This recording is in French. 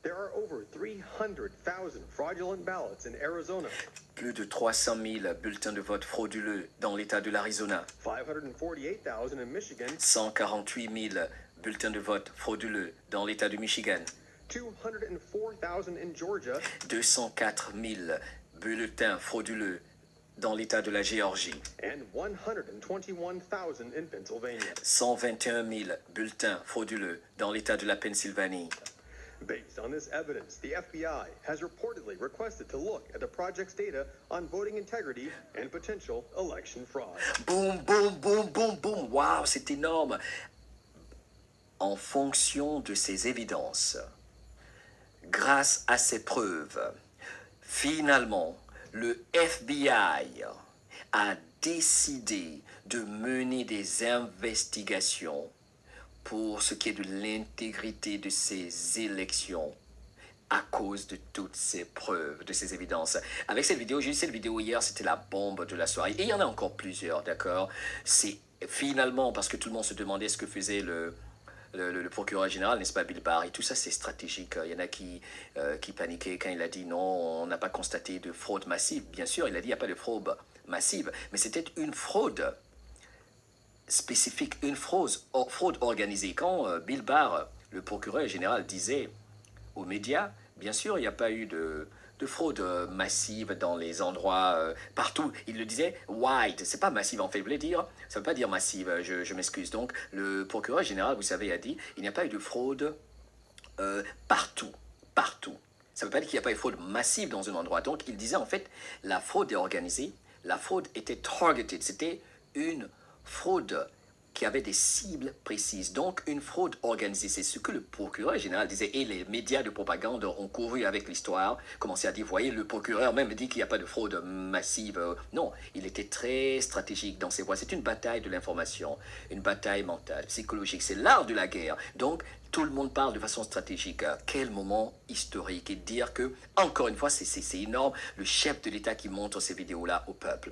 There are over 300,000 fraudulent ballots in Arizona. Plus de 300 000 bulletins de vote frauduleux dans l'État de l'Arizona. 548,000 in Michigan. 148 000 bulletins de vote frauduleux dans l'État du Michigan. 204,000 in Georgia. 204 000 bulletins frauduleux dans l'État de la Géorgie. And 121,000 in Pennsylvania. 121 000 bulletins frauduleux dans l'État de la Pennsylvanie. Based on this evidence, the FBI has reportedly requested to look at the project's data on voting integrity and potential election fraud. Boum, boum, boum, boum, boum. Waouh, c'est énorme. En fonction de ces évidences, grâce à ces preuves, finalement, le FBI a décidé de mener des investigations pour ce qui est de l'intégrité de ces élections à cause de toutes ces preuves, de ces évidences. Avec cette vidéo, j'ai eu cette vidéo hier, c'était la bombe de la soirée. Et il y en a encore plusieurs, d'accord? C'est finalement, parce que tout le monde se demandait ce que faisait le procureur général, n'est-ce pas, Bill Barr, et tout ça c'est stratégique. Il y en a qui paniquaient quand il a dit non, on n'a pas constaté de fraude massive. Bien sûr, il a dit il n'y a pas de fraude massive, mais c'était une fraude spécifique, une fraude organisée. Quand Bill Barr, le procureur général, disait aux médias, bien sûr, il n'y a pas eu de fraude massive dans les endroits partout. Il le disait wide, c'est pas massive en fait, il voulait dire, ça ne veut pas dire massive, je m'excuse. Donc le procureur général, vous savez, a dit, il n'y a pas eu de fraude partout. Ça ne veut pas dire qu'il n'y a pas eu de fraude massive dans un endroit. Donc il disait en fait, la fraude est organisée, la fraude était targeted, c'était une fraude qui avait des cibles précises, donc une fraude organisée. C'est ce que le procureur général disait, et les médias de propagande ont couru avec l'histoire, commencé à dire, voyez, le procureur même dit qu'il n'y a pas de fraude massive. Non, il était très stratégique dans ses voies. C'est une bataille de l'information, une bataille mentale, psychologique, c'est l'art de la guerre. Donc, tout le monde parle de façon stratégique. Quel moment historique, et dire que, encore une fois, c'est énorme, le chef de l'État qui montre ces vidéos-là au peuple.